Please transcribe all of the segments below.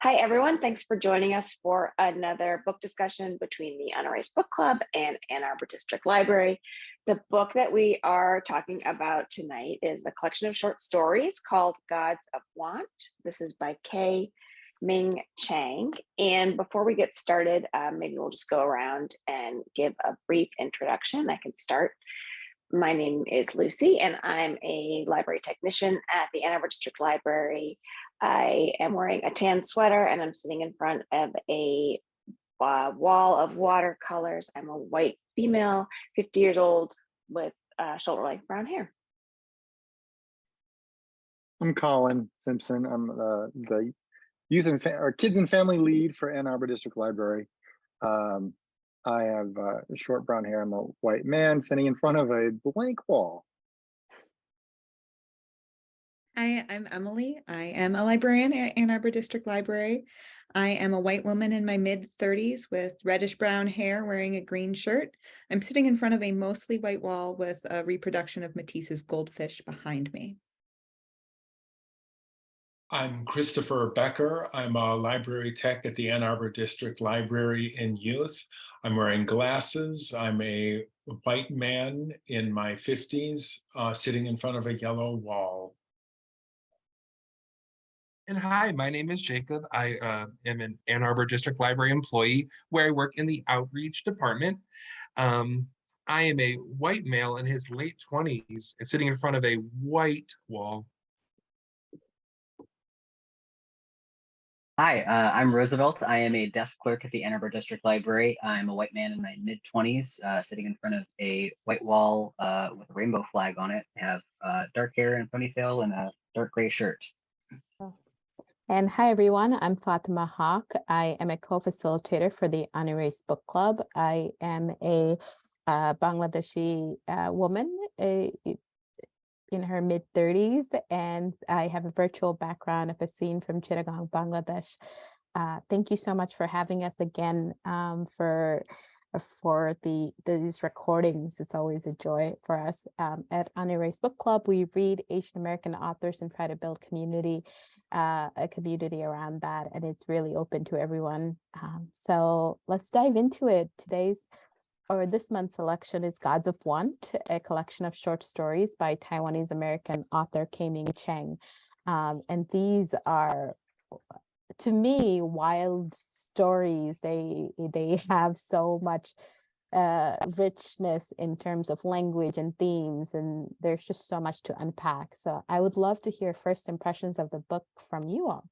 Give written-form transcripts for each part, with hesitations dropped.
Hi, everyone. Thanks for joining us for another book discussion between the Unerased Book Club and Ann Arbor District Library. The book that we are talking about tonight is a collection of short stories called Gods of Want. This is by K-Ming Chang. And before we get started, maybe we'll just go around and give a brief introduction. I can start. My name is Lucy, and I'm a library technician at the Ann Arbor District Library. I am wearing a tan sweater, and I'm sitting in front of a wall of watercolors. I'm a white female, 50 years old, with shoulder-length brown hair. I'm Colin Simpson. I'm the youth and kids and family lead for Ann Arbor District Library. I have short brown hair. I'm a white man sitting in front of a blank wall. Hi, I'm Emily. I am a librarian at Ann Arbor District Library. I am a white woman in my mid-30s with reddish brown hair wearing a green shirt. I'm sitting in front of a mostly white wall with a reproduction of Matisse's goldfish behind me. I'm Christopher Becker. I'm a library tech at the Ann Arbor District Library in Youth. I'm wearing glasses. I'm a white man in my 50s, sitting in front of a yellow wall. And hi, my name is Jacob. I am an Ann Arbor District Library employee where I work in the outreach department. I am a white male in his late 20s and sitting in front of a white wall. Hi, I'm Roosevelt. I am a desk clerk at the Ann Arbor District Library. I'm a white man in my mid-20s, sitting in front of a white wall with a rainbow flag on it. I have dark hair and ponytail and a dark gray shirt. And hi, everyone. I'm Fatema Haque. I am a co-facilitator for the Unerased Book Club. I am a Bangladeshi woman in her mid-30s, and I have a virtual background of a scene from Chittagong, Bangladesh. Thank you so much for having us again for these recordings. It's always a joy for us. At Unerased Book Club, we read Asian American authors and try to build a community around that, and it's really open to everyone. So let's dive into it. This month's selection is Gods of Want, a collection of short stories by Taiwanese American author K-Ming Chang. And these are, to me, wild stories. They have so much richness in terms of language and themes, and there's just so much to unpack. So I would love to hear first impressions of the book from you all.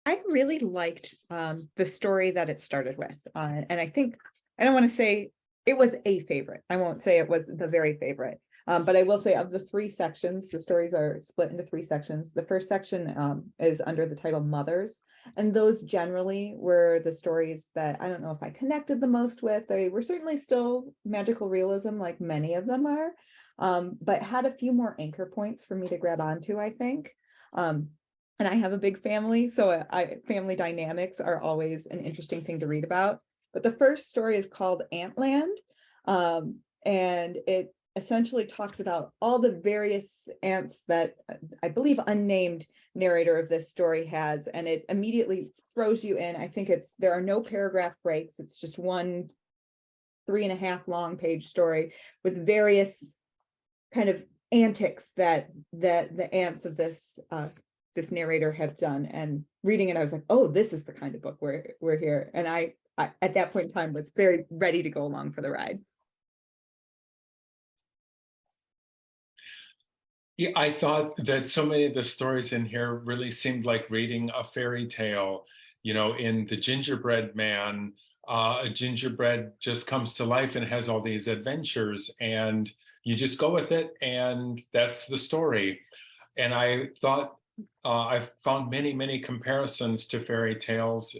I really liked the story that it started with. And I think, I don't want to say it was a favorite. I won't say it was the very favorite. But I will say of the three sections, the stories are split into three sections. The first section is under the title Mothers. And those generally were the stories that I don't know if I connected the most with. They were certainly still magical realism, like many of them are, but had a few more anchor points for me to grab onto, I think. And I have a big family, so family dynamics are always an interesting thing to read about. But the first story is called Antland, and it essentially talks about all the various ants that I believe unnamed narrator of this story has, and it immediately throws you in. I think there are no paragraph breaks. It's just one 3.5 long page story with various kind of antics that the ants of this narrator have done. And reading it, I was like, oh, this is the kind of book we're here. And I at that point in time was very ready to go along for the ride. Yeah, I thought that so many of the stories in here really seemed like reading a fairy tale. You know, in The Gingerbread Man, a gingerbread just comes to life and has all these adventures, and you just go with it, and that's the story. And I thought I found many comparisons to fairy tales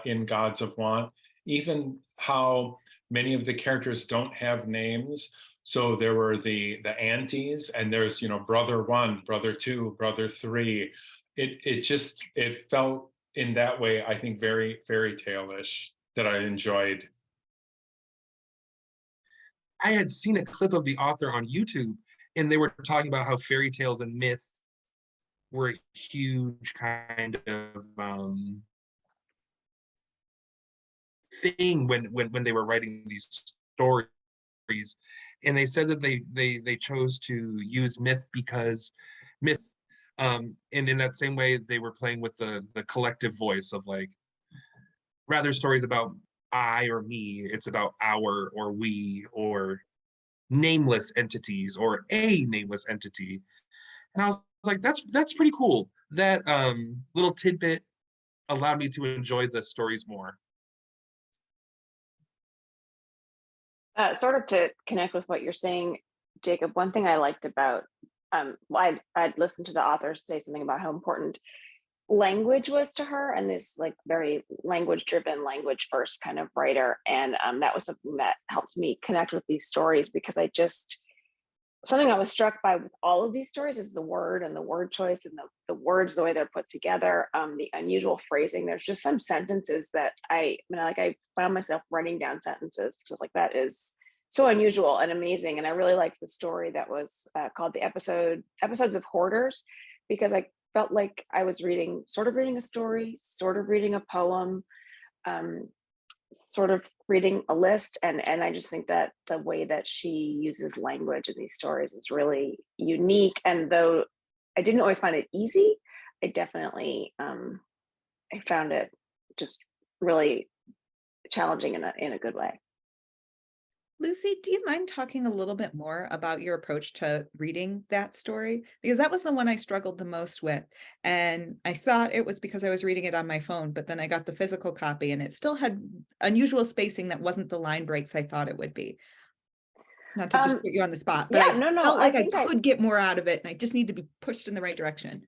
in Gods of Want, even how many of the characters don't have names. So there were the aunties, and there's, brother 1, brother 2, brother 3. It felt in that way, I think, very fairy tale-ish, that I enjoyed. I had seen a clip of the author on YouTube, and they were talking about how fairy tales and myth were a huge kind of thing when they were writing these stories. And they said that they chose to use myth because myth, and in that same way they were playing with the collective voice of like, rather stories about I or me, it's about our or we or nameless entities or a nameless entity. And I was like, that's pretty cool. That little tidbit allowed me to enjoy the stories more. Sort of to connect with what you're saying, Jacob, one thing I liked about, I'd listened to the author say something about how important language was to her, and this like very language driven, language first kind of writer. And that was something that helped me connect with these stories, because something I was struck by with all of these stories is the word and the word choice and the words, the way they're put together, the unusual phrasing. There's just some sentences that I found myself writing down sentences because like, that is so unusual and amazing. And I really liked the story that was called the Episodes of Hoarders, because I felt like I was sort of reading a story, sort of reading a poem, sort of reading a list. And I just think that the way that she uses language in these stories is really unique. And though I didn't always find it easy, I definitely I found it just really challenging in a good way. Lucy, do you mind talking a little bit more about your approach to reading that story? Because that was the one I struggled the most with. And I thought it was because I was reading it on my phone, but then I got the physical copy and it still had unusual spacing that wasn't the line breaks I thought it would be. Not to just put you on the spot, but yeah, I no, felt like I think could get more out of it and I just need to be pushed in the right direction.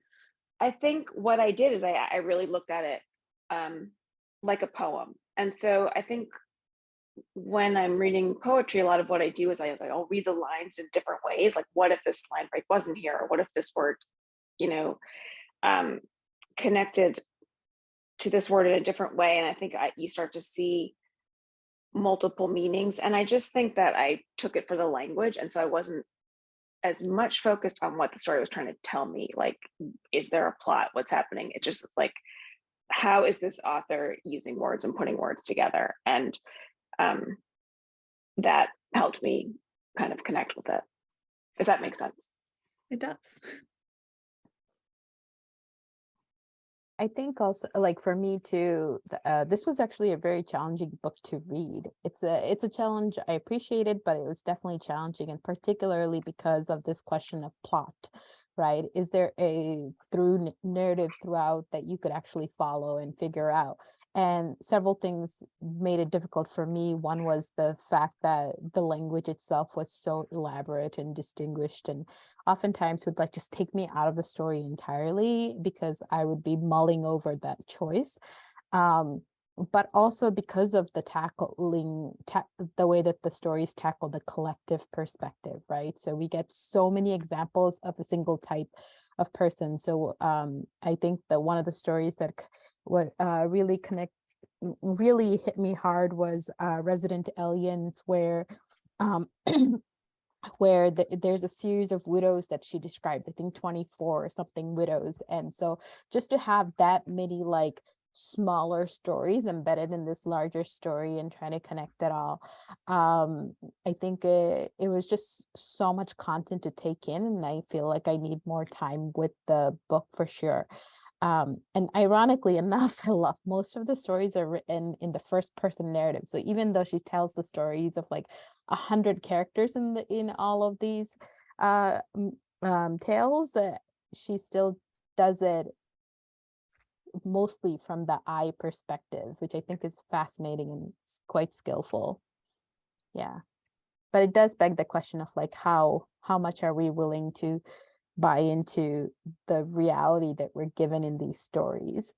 I think what I did is I really looked at it like a poem. And so I think when I'm reading poetry, a lot of what I do is I'll read the lines in different ways. Like, what if this line break wasn't here? Or what if this word, connected to this word in a different way? And I think you start to see multiple meanings. And I just think that I took it for the language. And so I wasn't as much focused on what the story was trying to tell me. Like, is there a plot? What's happening? It's like, how is this author using words and putting words together? And that helped me kind of connect with it, if that makes sense. It does. I think also, like for me too, this was actually a very challenging book to read. It's a challenge. I appreciate it, but it was definitely challenging, and particularly because of this question of plot, right? Is there a through narrative throughout that you could actually follow and figure out? And several things made it difficult for me. One was the fact that the language itself was so elaborate and distinguished, and oftentimes would like just take me out of the story entirely because I would be mulling over that choice. But also because of the the way that the stories tackle the collective perspective, right? So we get so many examples of a single type of person. So I think that one of the stories that really hit me hard was Resident Aliens, where there's a series of widows that she describes, I think 24 or something widows. And so just to have that many like smaller stories embedded in this larger story and trying to connect it all, I think it was just so much content to take in, and I feel like I need more time with the book for sure. And ironically enough, I love most of the stories are written in the first person narrative. So even though she tells the stories of like 100 characters in all of these tales, she still does it mostly from the I perspective, which I think is fascinating and quite skillful. Yeah, but it does beg the question of like how much are we willing to buy into the reality that we're given in these stories.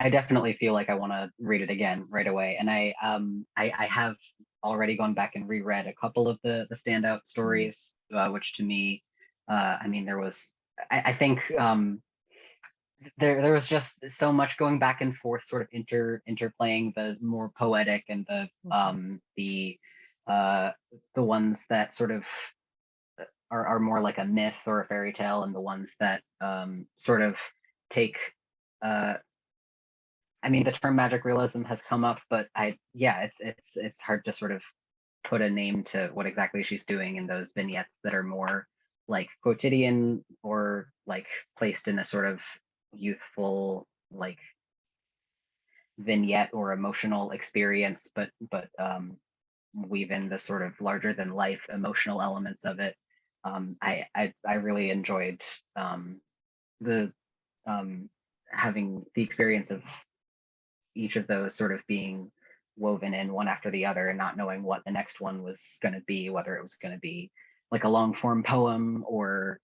I definitely feel like I want to read it again right away, and I have already gone back and reread a couple of the standout stories, which to me, I mean, I think there was just so much going back and forth, sort of interplaying the more poetic and the the ones that sort of are more like a myth or a fairy tale, and the ones that sort of take I mean, the term magic realism has come up, but yeah, it's hard to sort of put a name to what exactly she's doing in those vignettes that are more like quotidian or like placed in a sort of youthful like vignette or emotional experience, but weave in the sort of larger than life emotional elements of it. I really enjoyed the having the experience of each of those sort of being woven in one after the other and not knowing what the next one was going to be, whether it was going to be like a long form poem or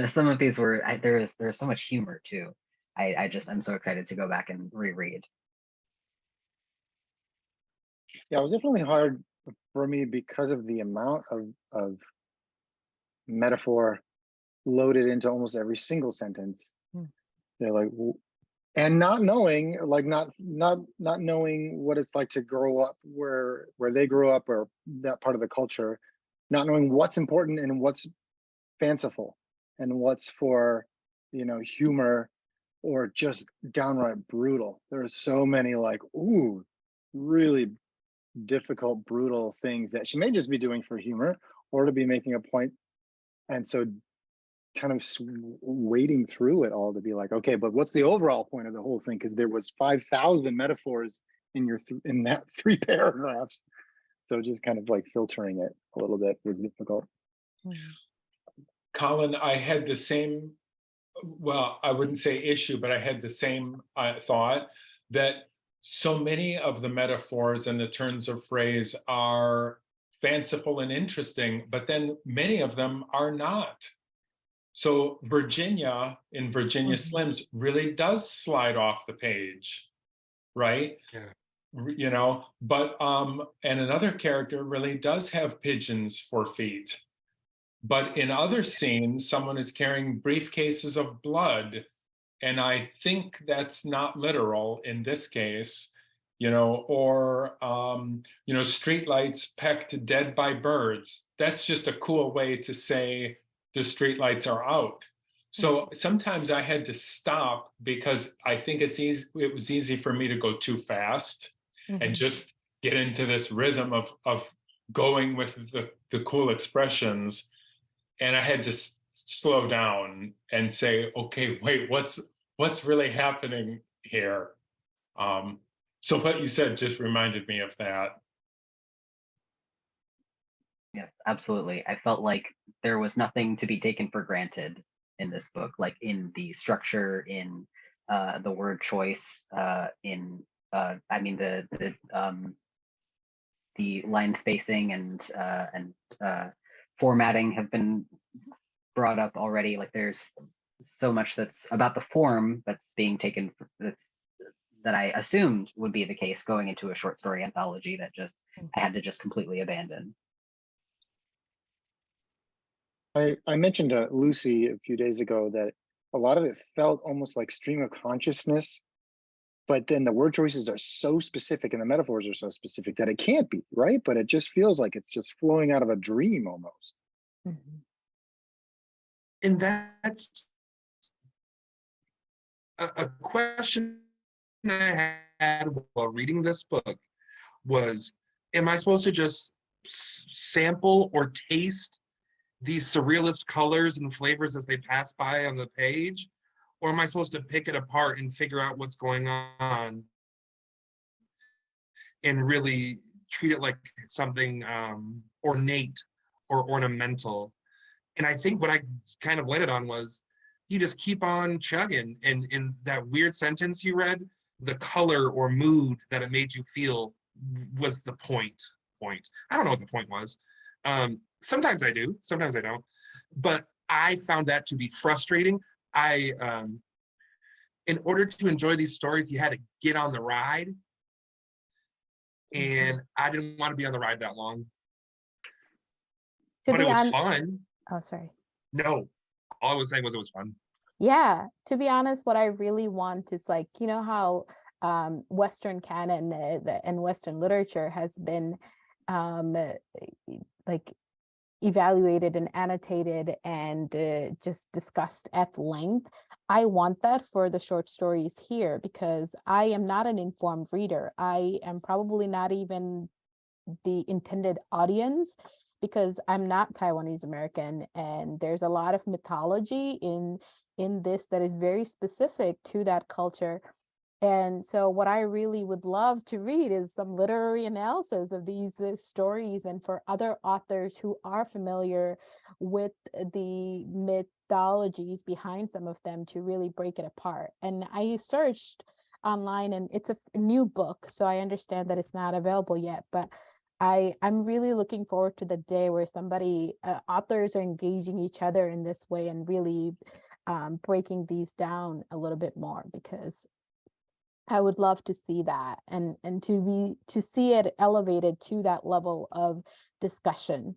some of these were there's so much humor too. I'm so excited to go back and reread. Yeah, it was definitely hard for me because of the amount of metaphor loaded into almost every single sentence. They're like, and not knowing, like not knowing what it's like to grow up where they grew up or that part of the culture, not knowing what's important and what's fanciful and what's for, you know, humor or just downright brutal. There are so many like, ooh, really difficult, brutal things that she may just be doing for humor or to be making a point. And so kind of wading through it all to be like, okay, but what's the overall point of the whole thing? Because there was 5,000 metaphors in your in that 3 paragraphs. So just kind of like filtering it a little bit was difficult. Colin, I had the same, well, I wouldn't say issue, but I had the same thought that so many of the metaphors and the turns of phrase are fanciful and interesting, but then many of them are not. So Virginia in Virginia Slims really does slide off the page, right? Yeah. You know, but and another character really does have pigeons for feet. But in other scenes, someone is carrying briefcases of blood. And I think that's not literal in this case, you know, or, you know, streetlights pecked dead by birds. That's just a cool way to say the streetlights are out. So sometimes I had to stop because I think it was easy for me to go too fast and just get into this rhythm of going with the cool expressions. And I had to slow down and say, okay, wait, what's really happening here? So what you said just reminded me of that. Yes, absolutely. I felt like there was nothing to be taken for granted in this book, like in the structure, in the word choice, in I mean the line spacing and formatting have been brought up already. Like there's so much that's about the form that's being taken that I assumed would be the case going into a short story anthology that just I had to just completely abandon. I mentioned to Lucy a few days ago that a lot of it felt almost like stream of consciousness, but then the word choices are so specific and the metaphors are so specific that it can't be, right? But it just feels like it's just flowing out of a dream almost. And that's a question I had while reading this book was, am I supposed to just sample or taste these surrealist colors and flavors as they pass by on the page? Or am I supposed to pick it apart and figure out what's going on and really treat it like something ornate or ornamental? And I think what I kind of landed on was you just keep on chugging. And in that weird sentence you read, the color or mood that it made you feel was the point. I don't know what the point was. Sometimes I do, sometimes I don't. But I found that to be frustrating. In order to enjoy these stories, you had to get on the ride. And I didn't want to be on the ride that long. But it was fun. Oh, sorry. No, all I was saying was it was fun. Yeah, to be honest, what I really want is like, you know how Western canon and Western literature has been like evaluated and annotated and just discussed at length. I want that for the short stories here because I am not an informed reader. I am probably not even the intended audience because I'm not Taiwanese American, and there's a lot of mythology in this that is very specific to that culture. And so what I really would love to read is some literary analysis of these stories, and for other authors who are familiar with the mythologies behind some of them to really break it apart. And I searched online, and it's a new book, so I understand that it's not available yet, but I'm really looking forward to the day where authors are engaging each other in this way and really breaking these down a little bit more, because I would love to see that and to see it elevated to that level of discussion,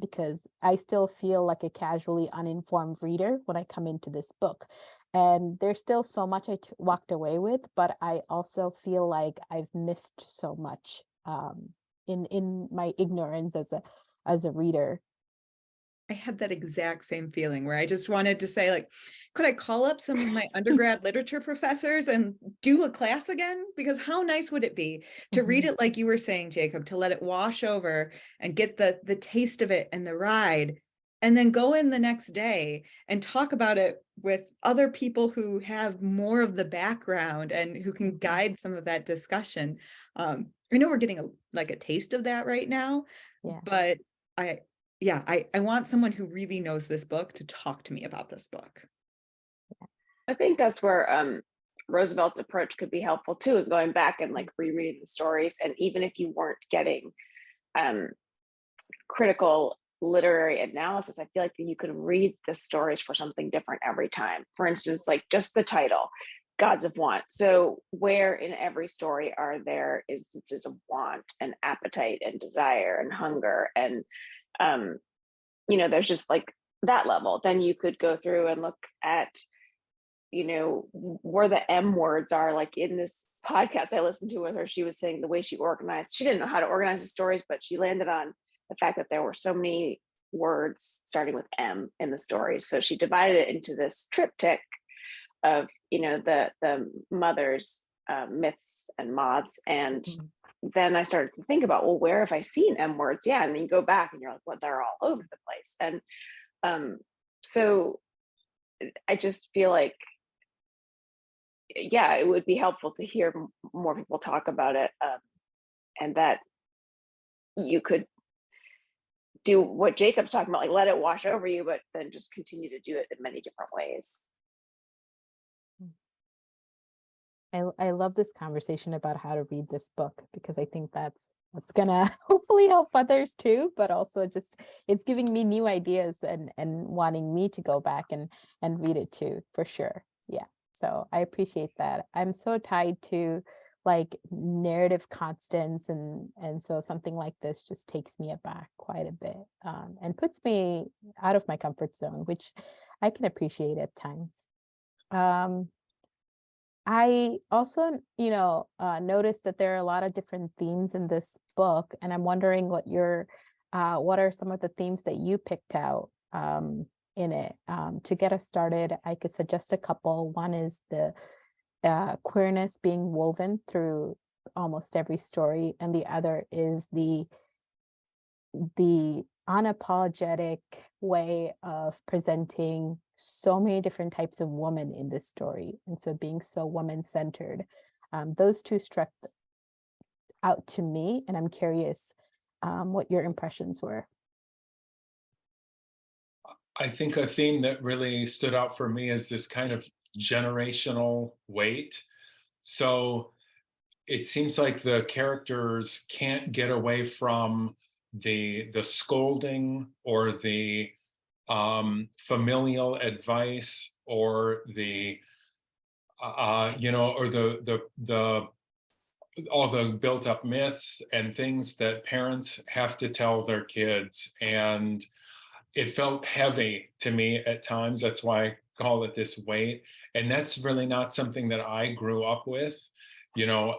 because I still feel like a casually uninformed reader when I come into this book. And there's still so much I walked away with, but I also feel like I've missed so much in my ignorance as a reader. I had that exact same feeling where I just wanted to say, like, could I call up some of my undergrad literature professors and do a class again? Because how nice would it be to read it like you were saying, Jacob, to let it wash over and get the taste of it and the ride, and then go in the next day and talk about it with other people who have more of the background and who can guide some of that discussion. I know we're getting a taste of that right now, but I want someone who really knows this book to talk to me about this book. I think that's where Roosevelt's approach could be helpful too, and going back and like rereading the stories. And even if you weren't getting critical literary analysis, I feel like you could read the stories for something different every time. For instance, like just the title, Gods of Want. So where in every story are there instances of want and appetite and desire and hunger, and there's just like that level. Then you could go through and look at where the M words are. Like in this podcast I listened to with her, she was saying the way she didn't know how to organize the stories, but she landed on the fact that there were so many words starting with M in the stories. So she divided it into this triptych of the mother's myths and moths. And then I started to think about, well, where have I seen M words? Yeah. And then you go back and you're like, well, they're all over the place. And so I just feel like, yeah, it would be helpful to hear more people talk about it, and that you could do what Jacob's talking about, like let it wash over you, but then just continue to do it in many different ways. I love this conversation about how to read this book, because I think that's gonna hopefully help others too, but also just it's giving me new ideas and wanting me to go back and read it too, for sure. Yeah, so I appreciate that. I'm so tied to like narrative constants, and so something like this just takes me aback quite a bit, and puts me out of my comfort zone, which I can appreciate at times. I also, noticed that there are a lot of different themes in this book, and I'm wondering what are some of the themes that you picked out in it. To get us started, I could suggest a couple. One is the queerness being woven through almost every story, and the other is the unapologetic way of presenting so many different types of women in this story, and so being so woman-centered. Those two struck out to me, and I'm curious what your impressions were. I think a theme that really stood out for me is this kind of generational weight. So it seems like the characters can't get away from the scolding or the familial advice, or the or the all the built up myths and things that parents have to tell their kids. And it felt heavy to me at times. That's why I call it this weight. And that's really not something that I grew up with. You know,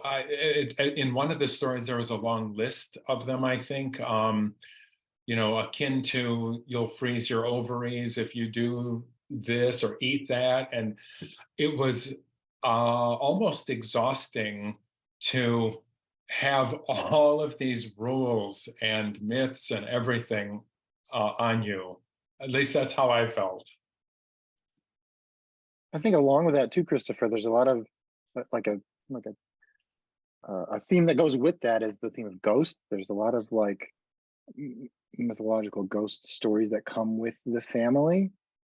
in one of the stories, there was a long list of them, I think, you know, akin to you'll freeze your ovaries if you do this or eat that. And it was almost exhausting to have all of these rules and myths and everything on you. At least that's how I felt. I think along with that too, Christopher, there's a lot of like a theme that goes with that is the theme of ghosts. There's a lot of like mythological ghost stories that come with the family,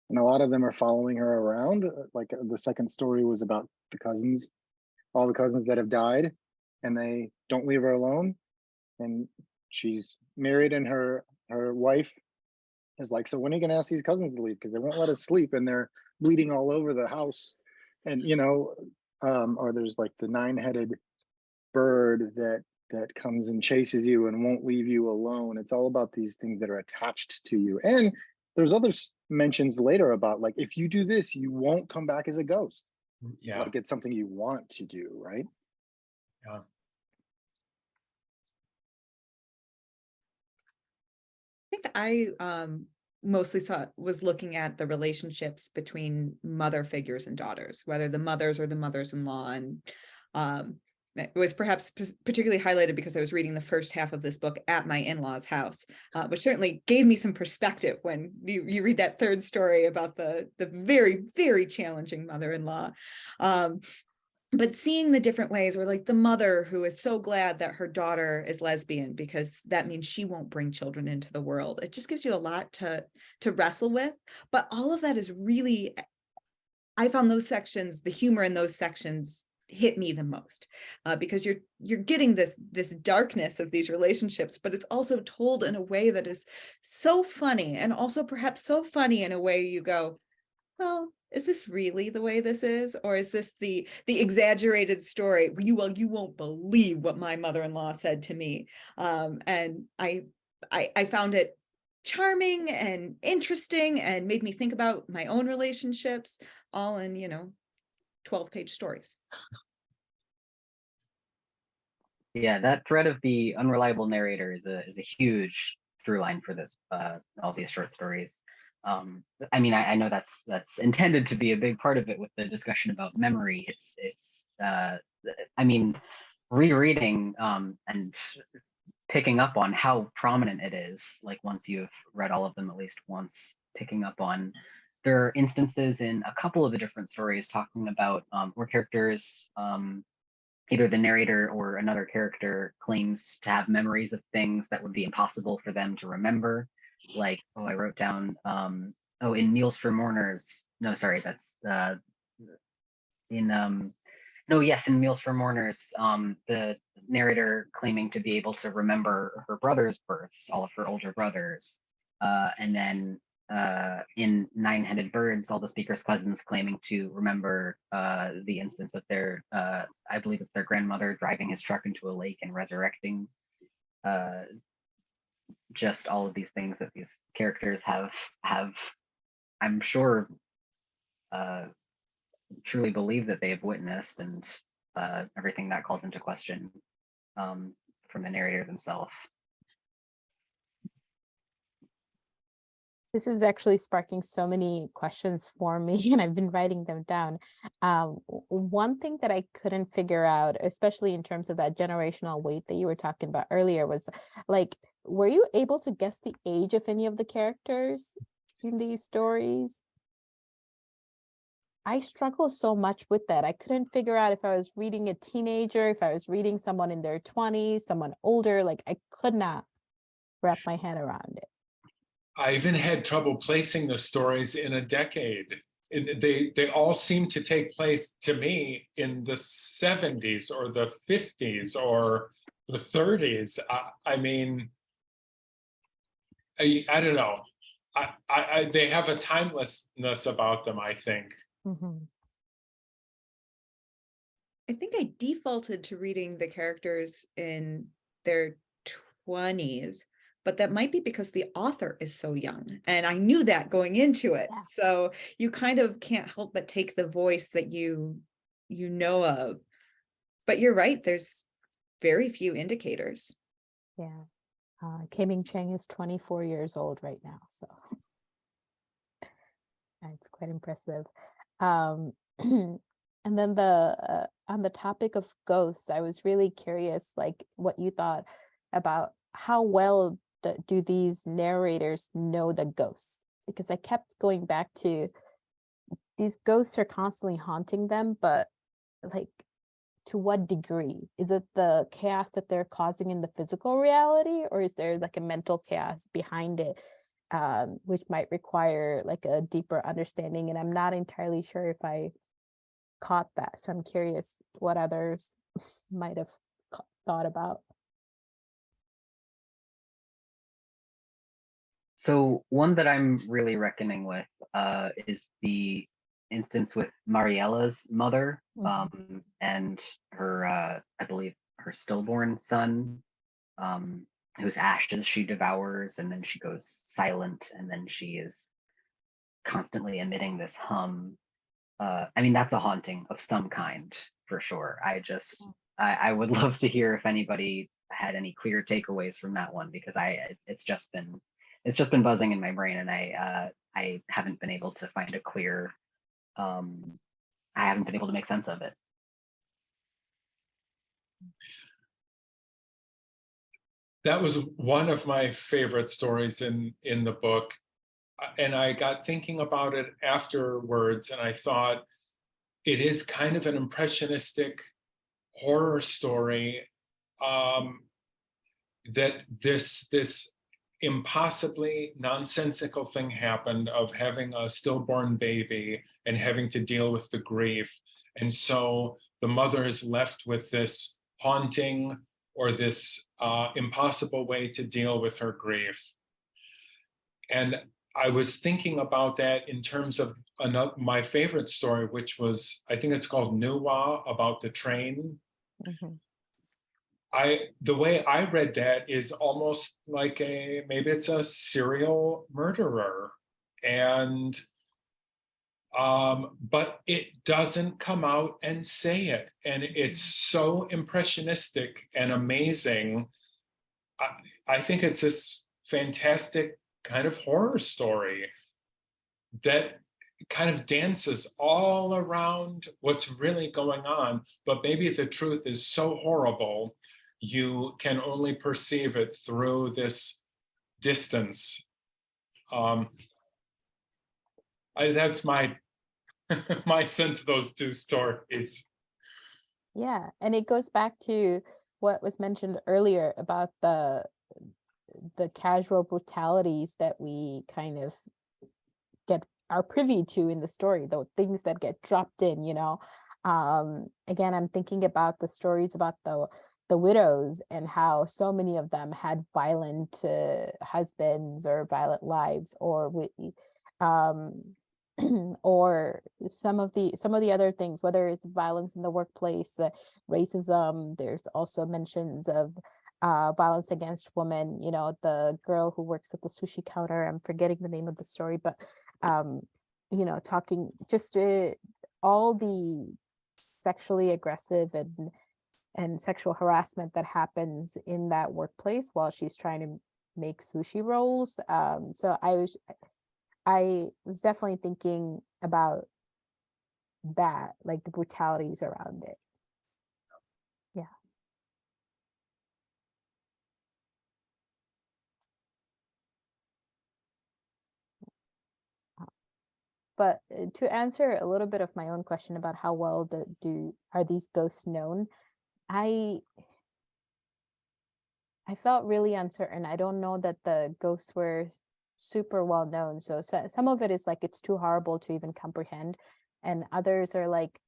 and a lot of them are following her around. Like the second story was about the cousins, all the cousins that have died, and they don't leave her alone. And she's married, and her wife is like, so when are you gonna ask these cousins to leave? Because they won't let us sleep, and they're bleeding all over the house. And you know, or there's like the 9-headed bird that comes and chases you and won't leave you alone. It's all about these things that are attached to you. And there's other mentions later about like, if you do this, you won't come back as a ghost. Yeah. Like it's something you want to do, right? Yeah. I think I mostly was looking at the relationships between mother figures and daughters, whether the mothers or the mothers-in-law. And it was perhaps particularly highlighted because I was reading the first half of this book at my in-laws' house, which certainly gave me some perspective when you read that third story about the very, very challenging mother-in-law. But seeing the different ways, or like the mother who is so glad that her daughter is lesbian because that means she won't bring children into the world. It just gives you a lot to wrestle with. But all of that is really, I found those sections, the humor in those sections hit me the most, because you're getting this darkness of these relationships, but it's also told in a way that is so funny, and also perhaps so funny in a way you go, well, is this really the way this is? Or is this the exaggerated story? You won't believe what my mother-in-law said to me. And I found it charming and interesting and made me think about my own relationships, all in, 12-page stories. Yeah, that thread of the unreliable narrator is a huge through line for this all these short stories. I mean, I know that's intended to be a big part of it with the discussion about memory. It's I mean, rereading and picking up on how prominent it is, like once you've read all of them at least once, picking up on there are instances in a couple of the different stories talking about where characters, either the narrator or another character, claims to have memories of things that would be impossible for them to remember. Like, I wrote down, in Meals for Mourners. No, sorry, that's in Meals for Mourners, the narrator claiming to be able to remember her brother's births, all of her older brothers. And then in 9-Headed Birds, all the speaker's cousins claiming to remember the instance of their, I believe it's their grandmother driving his truck into a lake and resurrecting. Just all of these things that these characters have, I'm sure, truly believe that they have witnessed, and everything that calls into question from the narrator themselves. This is actually sparking so many questions for me, and I've been writing them down. One thing that I couldn't figure out, especially in terms of that generational weight that you were talking about earlier, was like, were you able to guess the age of any of the characters in these stories? I struggle so much with that. I couldn't figure out if I was reading a teenager, if I was reading someone in their 20s, someone older. Like, I could not wrap my head around it. I even had trouble placing the stories in a decade. They all seem to take place to me in the 70s or the 50s or the 30s. I mean, I don't know. They have a timelessness about them, I think. Mm-hmm. I think I defaulted to reading the characters in their 20s, but that might be because the author is so young, and I knew that going into it. Yeah. So you kind of can't help but take the voice that you know of. But you're right, there's very few indicators. Yeah. K-Ming Chang is 24 years old right now, so it's quite impressive. And then on the topic of ghosts, I was really curious, like what you thought about how well do these narrators know the ghosts? Because I kept going back to these ghosts are constantly haunting them, but like to what degree? Is it the chaos that they're causing in the physical reality, or is there like a mental chaos behind it, which might require like a deeper understanding? And I'm not entirely sure if I caught that. So I'm curious what others might have thought about. So one that I'm really reckoning with is the instance with Mariella's mother and her, I believe, her stillborn son, whose ashes she devours, and then she goes silent, and then she is constantly emitting this hum. I mean, that's a haunting of some kind for sure. I would love to hear if anybody had any clear takeaways from that one, because it's just been buzzing in my brain, and I haven't been able to find a clear I haven't been able to make sense of it. That was one of my favorite stories in the book. And I got thinking about it afterwards, and I thought it is kind of an impressionistic horror story, that this impossibly nonsensical thing happened of having a stillborn baby and having to deal with the grief. And so the mother is left with this haunting or this impossible way to deal with her grief. And I was thinking about that in terms of my favorite story, which was, I think it's called Nuwa, about the train. The way I read that is almost like maybe it's a serial murderer, and but it doesn't come out and say it, and it's so impressionistic and amazing. I think it's this fantastic kind of horror story that kind of dances all around what's really going on, but maybe the truth is so horrible you can only perceive it through this distance. That's my my sense of those two stories. Yeah, and it goes back to what was mentioned earlier about the casual brutalities that we kind of are privy to in the story, the things that get dropped in, you know. Again, I'm thinking about the stories about the widows and how so many of them had violent husbands or violent lives, or or some of the other things, whether it's violence in the workplace, racism. There's also mentions of violence against women. You know, the girl who works at the sushi counter, I'm forgetting the name of the story, but you know, talking just all the sexually aggressive and sexual harassment that happens in that workplace while she's trying to make sushi rolls. So I was definitely thinking about that, like the brutalities around it. Yeah. But to answer a little bit of my own question about how well are these ghosts known, I felt really uncertain. I don't know that the ghosts were super well known. So some of it is like it's too horrible to even comprehend, and others are like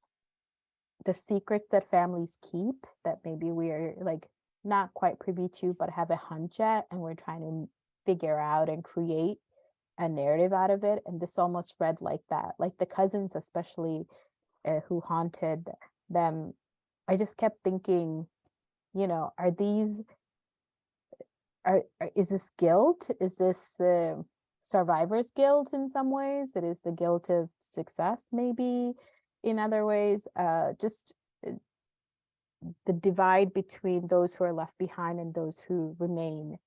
the secrets that families keep that maybe we're like not quite privy to, but have a hunch at, and we're trying to figure out and create a narrative out of it. And this almost read like that, like the cousins especially who haunted them. I just kept thinking, you know, is this guilt? Is this survivor's guilt in some ways? It is the guilt of success maybe in other ways. Just the divide between those who are left behind and those who remain.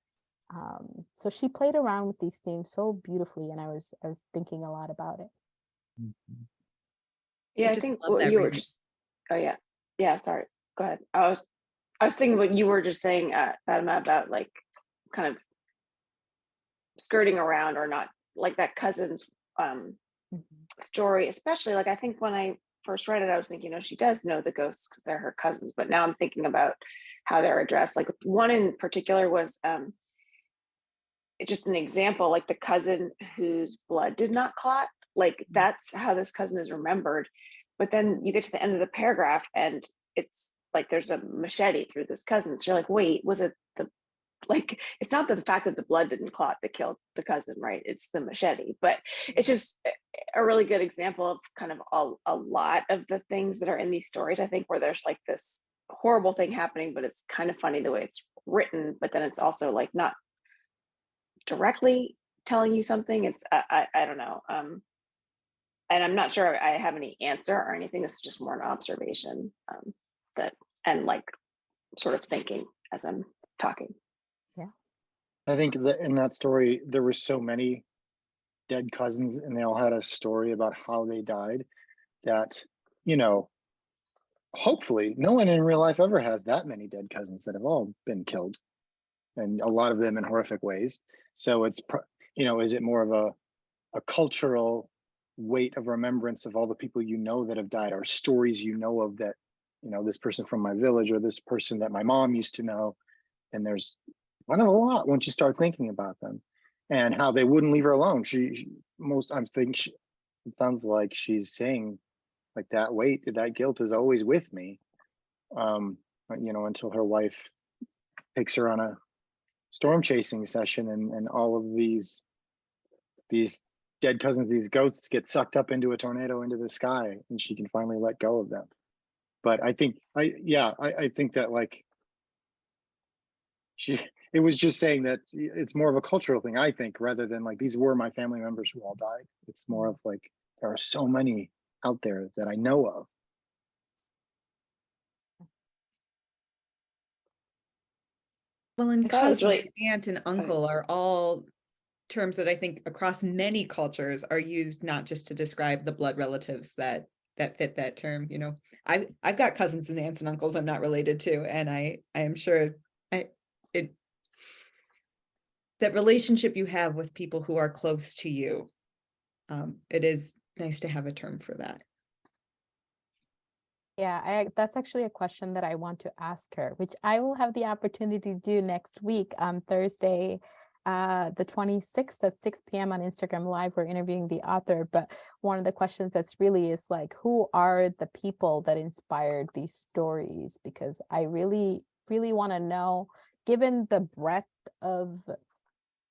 So she played around with these themes so beautifully, and I was thinking a lot about it. Yeah, I just think love what that you were reading. just, oh yeah, sorry, go ahead. I was thinking what you were just saying, Fatema, about like kind of skirting around or not, like that cousin's story, especially like I think when I first read it, I was thinking, she does know the ghosts because they're her cousins, but now I'm thinking about how they're addressed. Like one in particular was just an example, like the cousin whose blood did not clot, like that's how this cousin is remembered. But then you get to the end of the paragraph and it's like there's a machete through this cousin. So you're like, wait, was it the, like, it's not the fact that the blood didn't clot that killed the cousin, right? It's the machete. But it's just a really good example of kind of a lot of the things that are in these stories, I think, where there's like this horrible thing happening, but it's kind of funny the way it's written, but then it's also like not directly telling you something. It's I don't know, and I'm not sure I have any answer or anything. This is just more an observation, that, and like sort of thinking as I'm talking. I think that in that story there were so many dead cousins, and they all had a story about how they died, that hopefully no one in real life ever has that many dead cousins that have all been killed, and a lot of them in horrific ways. So it's is it more of a cultural weight of remembrance of all the people that have died, or stories of that, this person from my village, or this person that my mom used to know. And there's one of a lot once you start thinking about them, and how they wouldn't leave her alone. It sounds like she's saying like that weight, that guilt is always with me, until her wife takes her on a storm chasing session, and all of these dead cousins, these ghosts, get sucked up into a tornado into the sky, and she can finally let go of them. But I think I think that like it was just saying that it's more of a cultural thing, I think, rather than like these were my family members who all died. It's more of like there are so many out there that I know of. Well, and I thought it was cousin, really, aunt, and uncle are all terms that I think across many cultures are used not just to describe the blood relatives that fit that term. I've got cousins and aunts and uncles I'm not related to, and I am sure that relationship you have with people who are close to you, it is nice to have a term for that. Yeah, that's actually a question that I want to ask her, which I will have the opportunity to do next week on Thursday, the 26th at 6 p.m. on Instagram Live. We're interviewing the author, but one of the questions that's really is like, who are the people that inspired these stories? Because I really, really want to know, given the breadth of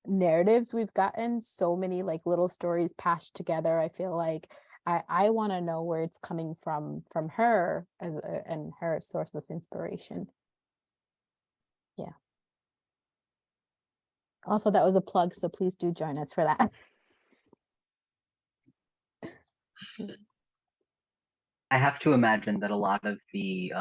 narratives we've gotten, so many like little stories patched together, I feel like I want to know where it's coming from her and her source of inspiration. Yeah. Also, that was a plug, so please do join us for that. I have to imagine that a lot of the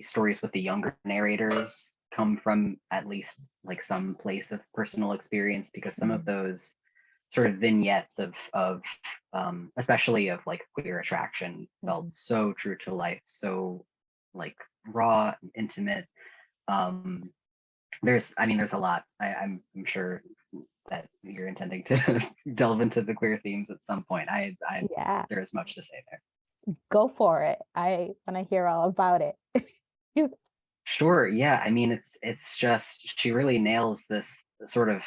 stories with the younger narrators come from at least like some place of personal experience, because some of those sort of vignettes of especially of like queer attraction felt so true to life, so like raw, intimate. There's a lot. I'm sure that you're intending to delve into the queer themes at some point. Yeah, there is much to say there. go for it. I want to hear all about it. Sure. Yeah. It's just, she really nails this sort of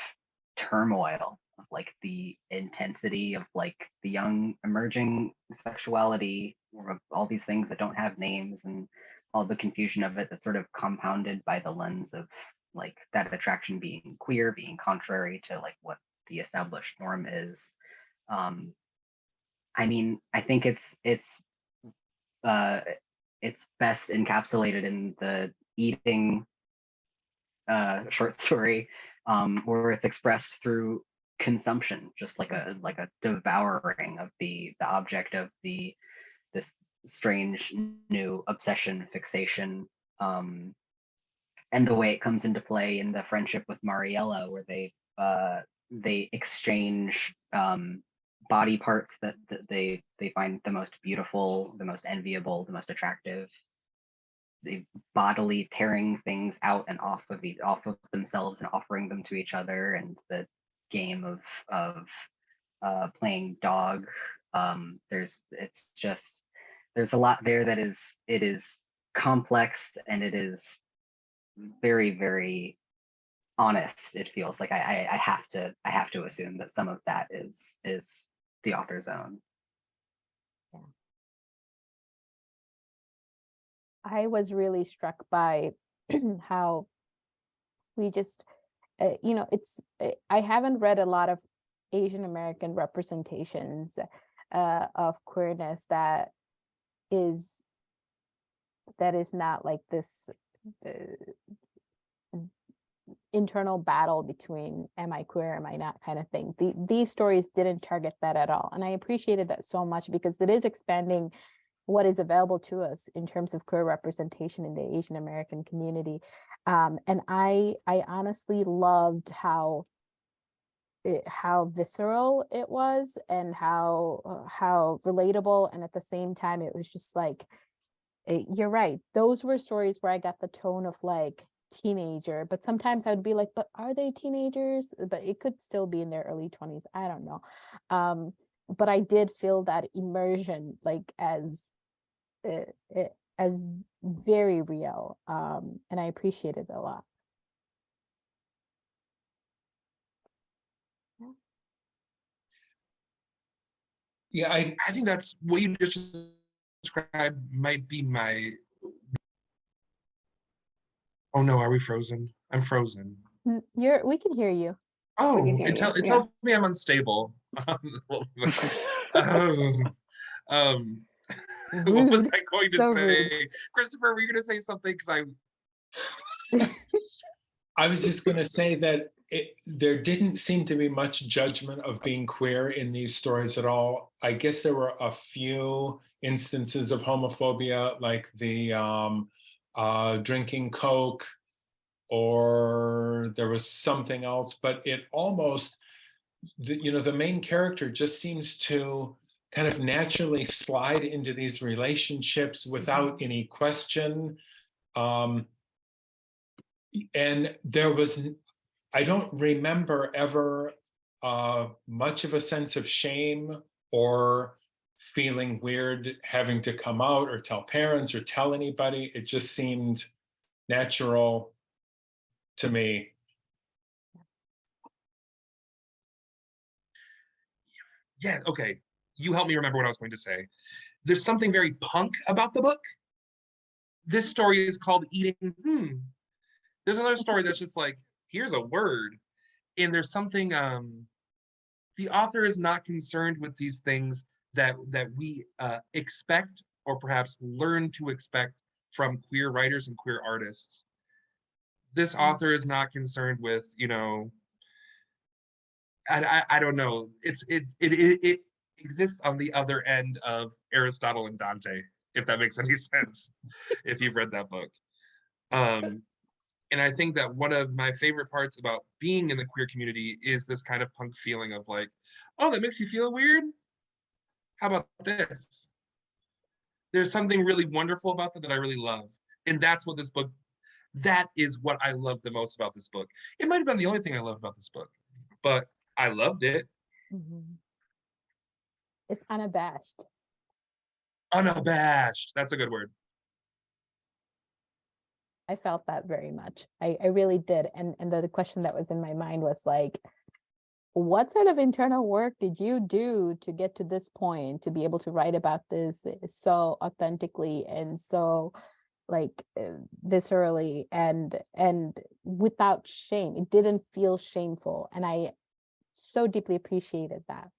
turmoil of like the intensity of like the young emerging sexuality, or of all these things that don't have names, and all the confusion of it that's sort of compounded by the lens of like that attraction being queer, being contrary to like what the established norm is. I think it's best encapsulated in the eating short story, where it's expressed through consumption, just like a devouring of the object of this strange new obsession, fixation, and the way it comes into play in the friendship with Mariella, where they exchange body parts that they find the most beautiful, the most enviable, the most attractive. They bodily tearing things out and off of themselves and offering them to each other, and the game of playing dog. There's a lot there that is complex, and it is very, very honest. It feels like I have to assume that some of that is the author's own. I was really struck by how we just, I haven't read a lot of Asian American representations of queerness that is not like this internal battle between am I queer, am I not kind of thing. These stories didn't target that at all. And I appreciated that so much because it is expanding what is available to us in terms of queer representation in the Asian American community. And I honestly loved how visceral it was, and how relatable, and at the same time it was just like, you're right, those were stories where I got the tone of like teenager, but sometimes I would be like, but are they teenagers? But it could still be in their early 20s, I don't know. But I did feel that immersion like as very real, and I appreciated it a lot. Yeah, I think that's what you just described might be my. Oh no, are we frozen? I'm frozen. We can hear you. Oh, We can hear it you, yeah. tells me I'm unstable. What was I going to So say? rude. Christopher, were you going to say something? Because I was just going to say that there didn't seem to be much judgment of being queer in these stories at all. I guess there were a few instances of homophobia, like the drinking Coke, or there was something else, but it almost, the main character just seems to kind of naturally slide into these relationships without any question. And I don't remember ever much of a sense of shame or feeling weird having to come out or tell parents or tell anybody. It just seemed natural to me. yeah, okay. You helped me remember what I was going to say. There's something very punk about the book. This story is called Eating. There's another story that's just like, here's a word. And there's something, the author is not concerned with these things that we expect or perhaps learn to expect from queer writers and queer artists. This author is not concerned with, I don't know. It exists on the other end of Aristotle and Dante, if that makes any sense, if you've read that book. And I think that one of my favorite parts about being in the queer community is this kind of punk feeling of like, oh, that makes you feel weird? How about this? There's something really wonderful about that I really love. And that's what this book, that is what I love the most about this book. It might have been the only thing I loved about this book, but I loved it. It's unabashed. Unabashed. That's a good word. I felt that very much. I really did. And the question that was in my mind was like, what sort of internal work did you do to get to this point, to be able to write about this so authentically and so like viscerally and without shame? It didn't feel shameful. And I so deeply appreciated that.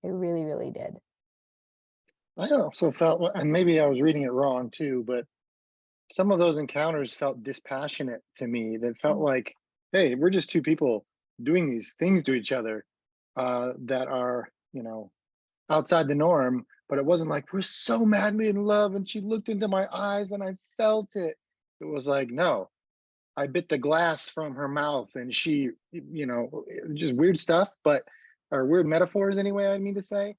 It really, really did. I also felt, and maybe I was reading it wrong too, but some of those encounters felt dispassionate to me. That felt like, hey, we're just two people doing these things to each other that are, outside the norm, but it wasn't like we're so madly in love and she looked into my eyes and I felt it. It was like, no, I bit the glass from her mouth and she, just weird stuff, or weird metaphors anyway, I mean to say.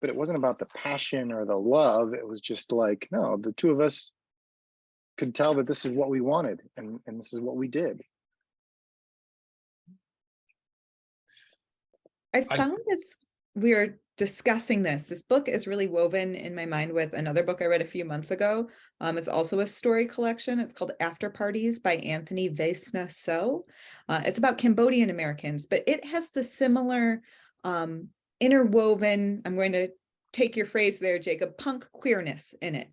But it wasn't about the passion or the love. It was just like, no, the two of us could tell that this is what we wanted and this is what we did. I found as we are discussing this book is really woven in my mind with another book I read a few months ago. It's also a story collection. It's called After Parties by Anthony Vesna So. It's about Cambodian Americans, but it has the similar interwoven, I'm going to take your phrase there, Jacob, punk queerness in it.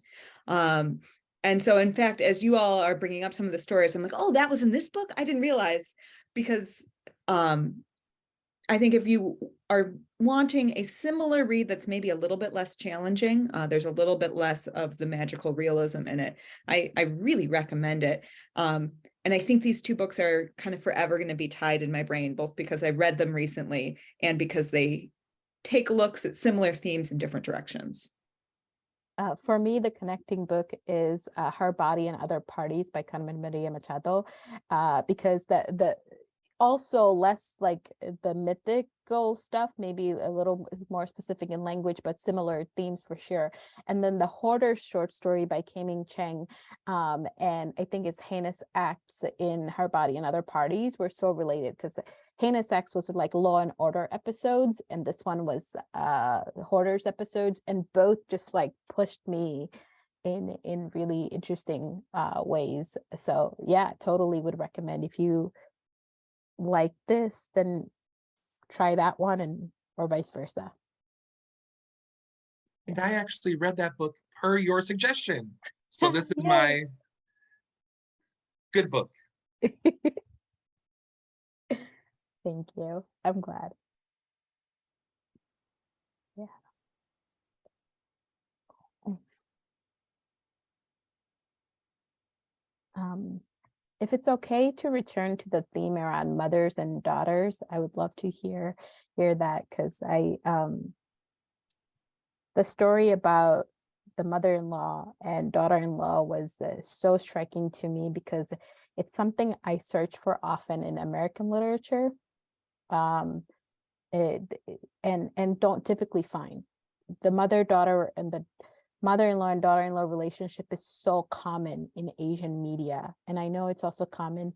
And so, in fact, as you all are bringing up some of the stories, I'm like, oh, that was in this book? I didn't realize, because I think if you are wanting a similar read that's maybe a little bit less challenging, there's a little bit less of the magical realism in it. I really recommend it. And I think these two books are kind of forever going to be tied in my brain, both because I read them recently and because they take looks at similar themes in different directions. For me, the connecting book is Her Body and Other Parties by Carmen Maria Machado, because the also less like the mythical stuff, maybe a little more specific in language, but similar themes for sure. And then the Hoarder short story by K-Ming Chang, and I think it's Heinous Acts in Her Body and Other Parties were so related, because the Heinous Acts was like Law and Order episodes, and this one was Hoarders episodes, and both just like pushed me in really interesting ways. So yeah, totally would recommend. If you like this, then try that one, and or vice versa. And I actually read that book per your suggestion. So this is my good book. Thank you. I'm glad. Yeah. If it's okay to return to the theme around mothers and daughters, I would love to hear that, because the story about the mother-in-law and daughter-in-law was so striking to me, because it's something I search for often in American literature, and don't typically find. The mother-daughter and the mother-in-law and daughter-in-law relationship is so common in Asian media, and I know it's also common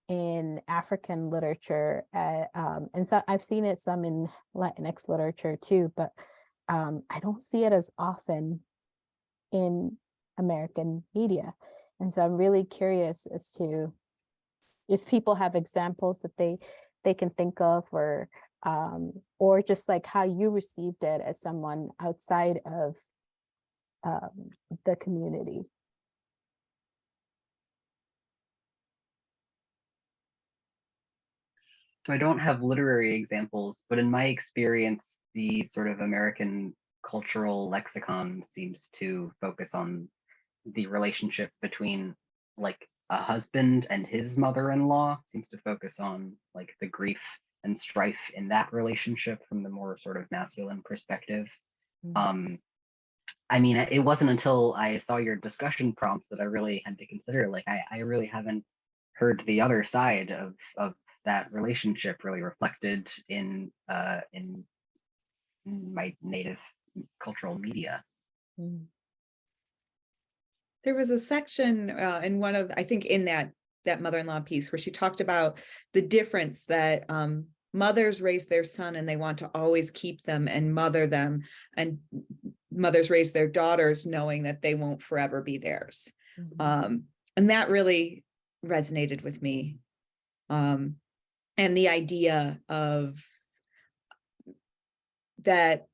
in African literature, and so I've seen it some in Latinx literature too, but I don't see it as often in American media. And so I'm really curious as to if people have examples that they can think of, or just like how you received it as someone outside of the community. So I don't have literary examples, but in my experience, the sort of American cultural lexicon seems to focus on the relationship between like a husband and his mother-in-law, seems to focus on like the grief and strife in that relationship from the more sort of masculine perspective. Mm-hmm. I mean, it wasn't until I saw your discussion prompts that I really had to consider, like, I really haven't heard the other side of that relationship really reflected in my native cultural media. Mm-hmm. There was a section in one of, I think in that mother-in-law piece, where she talked about the difference that mothers raise their son and they want to always keep them and mother them, and mothers raise their daughters knowing that they won't forever be theirs. Mm-hmm. And that really resonated with me. And the idea of that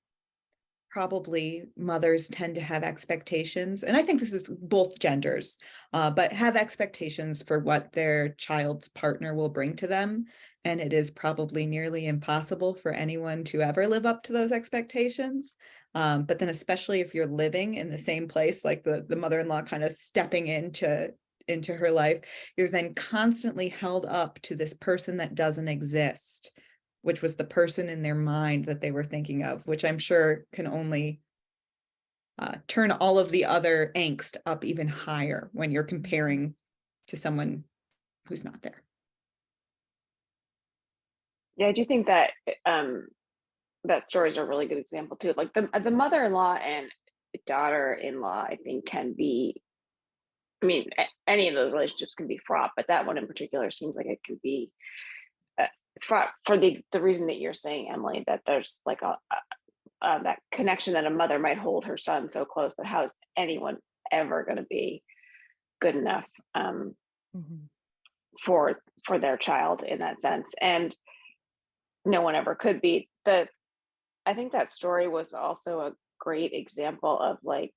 probably mothers tend to have expectations, and I think this is both genders, but have expectations for what their child's partner will bring to them. And it is probably nearly impossible for anyone to ever live up to those expectations. But then especially if you're living in the same place, like the mother-in-law kind of stepping into her life, you're then constantly held up to this person that doesn't exist, which was the person in their mind that they were thinking of, which I'm sure can only turn all of the other angst up even higher when you're comparing to someone who's not there. Yeah, I do think that that story is a really good example too. Like the mother-in-law and daughter-in-law, I think can be, I mean, any of those relationships can be fraught, but that one in particular seems like it can be fraught for the reason that you're saying, Emily, that there's like that connection that a mother might hold her son so close that how is anyone ever going to be good enough for their child in that sense, and no one ever could be. I think that story was also a great example of like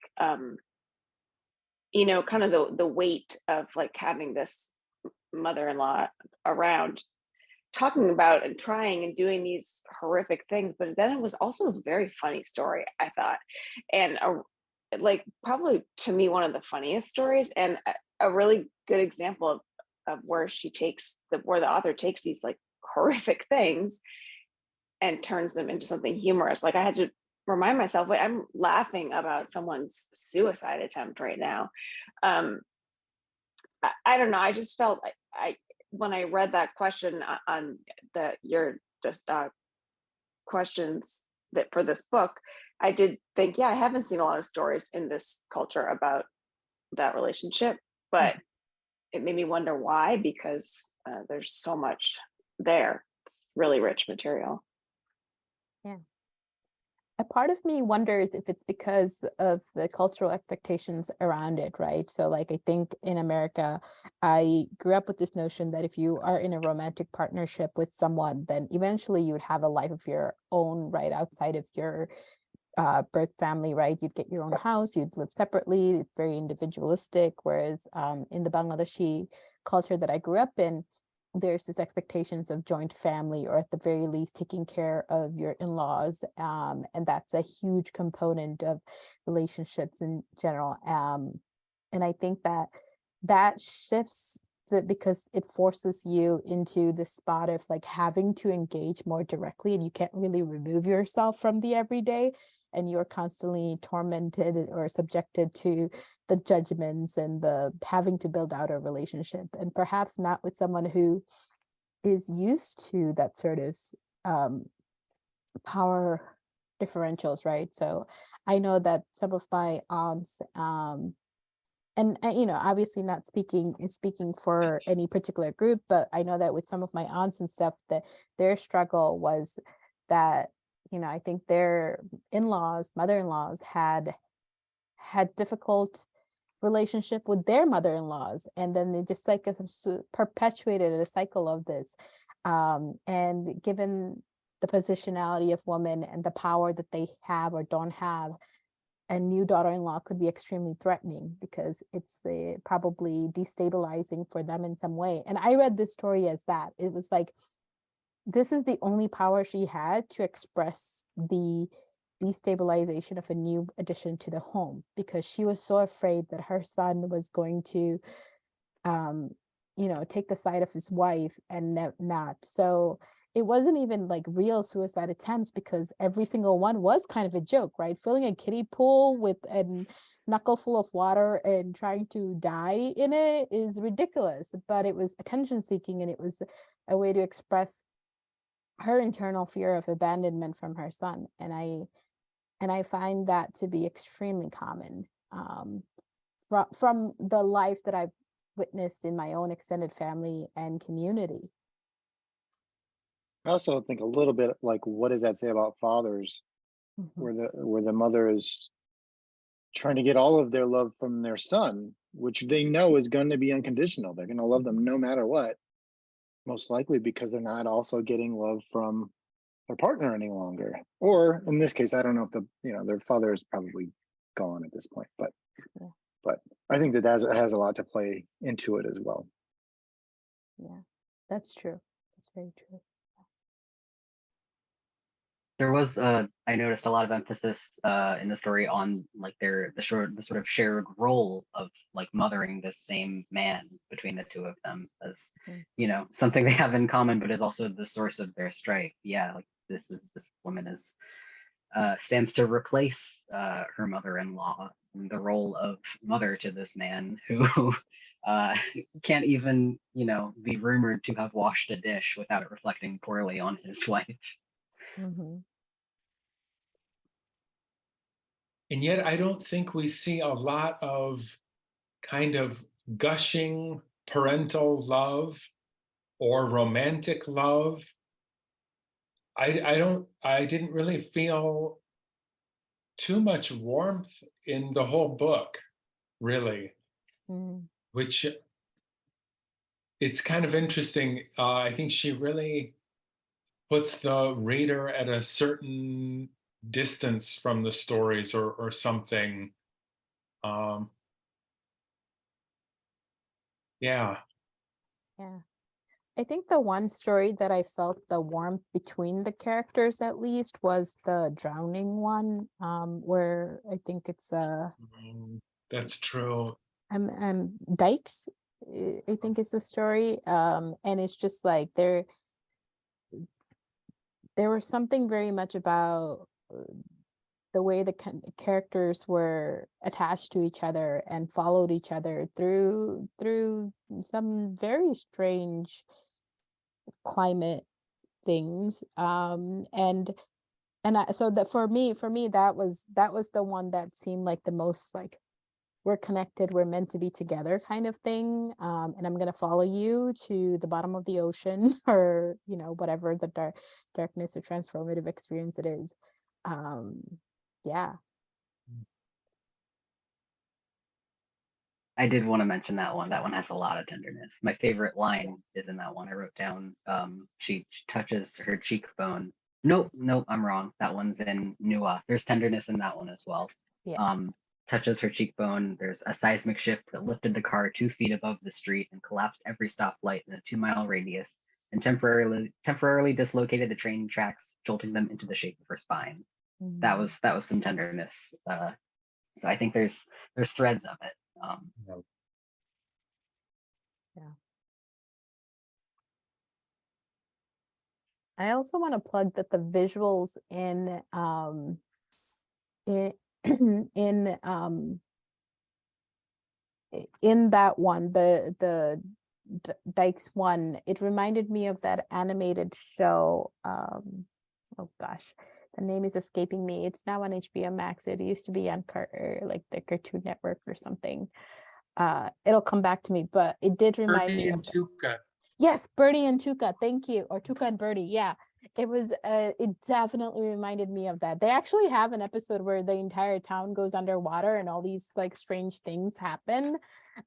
you know, kind of the weight of like having this mother-in-law around talking about and trying and doing these horrific things, but then it was also a very funny story, I thought, and like probably to me one of the funniest stories, and a really good example of where where the author takes these like horrific things and turns them into something humorous. Like I had to remind myself, like, I'm laughing about someone's suicide attempt right now. I don't know. I just felt I when I read that question on your just questions that for this book, I did think, yeah, I haven't seen a lot of stories in this culture about that relationship, but it made me wonder why, because there's so much there. It's really rich material. Yeah. A part of me wonders if it's because of the cultural expectations around it, right? So like, I think in America, I grew up with this notion that if you are in a romantic partnership with someone, then eventually you would have a life of your own, right, outside of your birth family, right? You'd get your own house, you'd live separately. It's very individualistic. Whereas in the Bangladeshi culture that I grew up in, there's this expectations of joint family, or at the very least taking care of your in-laws, and that's a huge component of relationships in general, and I think that shifts because it forces you into the spot of like having to engage more directly, and you can't really remove yourself from the everyday, and you're constantly tormented or subjected to the judgments and the having to build out a relationship, and perhaps not with someone who is used to that sort of power differentials, right? So I know that some of my aunts, and you know, obviously not speaking for any particular group, but I know that with some of my aunts and stuff, that their struggle was that, you know, I think their mother-in-laws had difficult relationship with their mother-in-laws, and then they just like perpetuated a cycle of this, and given the positionality of women and the power that they have or don't have, a new daughter-in-law could be extremely threatening because it's probably destabilizing for them in some way. And I read this story as that. It was like, this is the only power she had to express the destabilization of a new addition to the home, because she was so afraid that her son was going to, you know, take the side of his wife and not. So it wasn't even like real suicide attempts, because every single one was kind of a joke, right? Filling a kiddie pool with a knuckle full of water and trying to die in it is ridiculous, but it was attention seeking, and it was a way to express her internal fear of abandonment from her son. And I find that to be extremely common from the lives that I've witnessed in my own extended family and community. I also think a little bit like, what does that say about fathers, where the mother is trying to get all of their love from their son, which they know is going to be unconditional. They're going to love them no matter what, most likely because they're not also getting love from their partner any longer. Or in this case, I don't know if their father is probably gone at this point, but I think that has a lot to play into it as well. Yeah, that's true. That's very true. There was I noticed a lot of emphasis in the story on like the sort of shared role of like mothering this same man between the two of them as you know, something they have in common, but is also the source of their strife. Yeah, like this woman is stands to replace her mother-in-law in the role of mother to this man who can't even, be rumored to have washed a dish without it reflecting poorly on his wife. Mhm. And yet I don't think we see a lot of kind of gushing parental love or romantic love. I didn't really feel too much warmth in the whole book, really, Mm. which it's kind of interesting. I think she really puts the reader at a certain distance from the stories or something. Um, yeah. Yeah. I think the one story that I felt the warmth between the characters at least was the drowning one, where I think it's That's true. Dykes, I think is the story. And it's just like there was something very much about the way the characters were attached to each other and followed each other through some very strange climate things. So that for me that was the one that seemed like the most like we're connected, we're meant to be together kind of thing. And I'm gonna follow you to the bottom of the ocean or whatever the darkness or transformative experience it is. Yeah. I did want to mention that one. That one has a lot of tenderness. My favorite line is in that one. I wrote down, she touches her cheekbone. Nope, I'm wrong. That one's in Nua. There's tenderness in that one as well. Yeah. Touches her cheekbone. There's a seismic shift that lifted the car 2 feet above the street and collapsed every stoplight in a 2-mile radius and temporarily dislocated the train tracks, jolting them into the shape of her spine. That was some tenderness. So I think there's threads of it. Yeah. I also want to plug that the visuals in in that one, the Dykes one, it reminded me of that animated show. Oh gosh, the name is escaping me. It's now on HBO Max. It used to be on like the Cartoon Network or something. It'll come back to me, but it did remind me Birdie of and Tuca. Yes, Birdie and Tuca. Thank you. Or Tuca and Birdie. Yeah. It was it definitely reminded me of that. They actually have an episode where the entire town goes underwater and all these like strange things happen.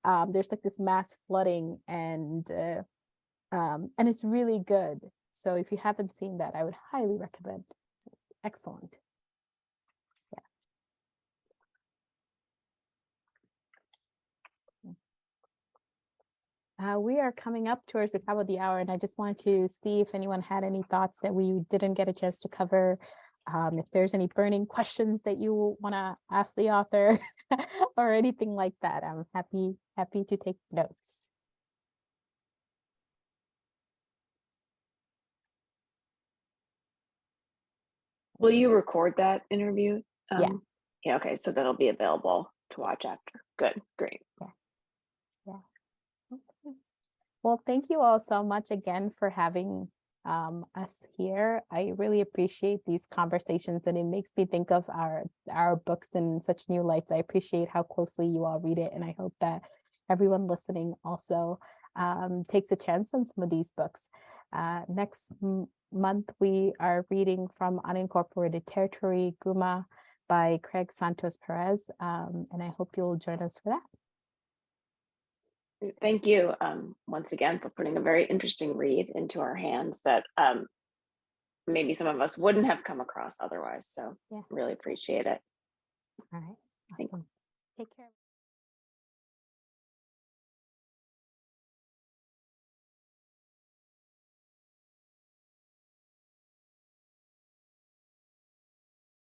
There's like this mass flooding and it's really good. So if you haven't seen that, I would highly recommend. It's excellent. We are coming up towards the top of the hour, and I just wanted to see if anyone had any thoughts that we didn't get a chance to cover. If there's any burning questions that you want to ask the author or anything like that, I'm happy to take notes. Will you record that interview? Yeah. Yeah, okay, so that'll be available to watch after. Good, great. Yeah. Okay. Well, thank you all so much again for having us here. I really appreciate these conversations, and it makes me think of our books in such new lights. I appreciate how closely you all read it, and I hope that everyone listening also takes a chance on some of these books. Next month, we are reading from Unincorporated Territory, Guma, by Craig Santos Perez, and I hope you'll join us for that. Thank you once again for putting a very interesting read into our hands that maybe some of us wouldn't have come across otherwise. So Yeah. Really appreciate it.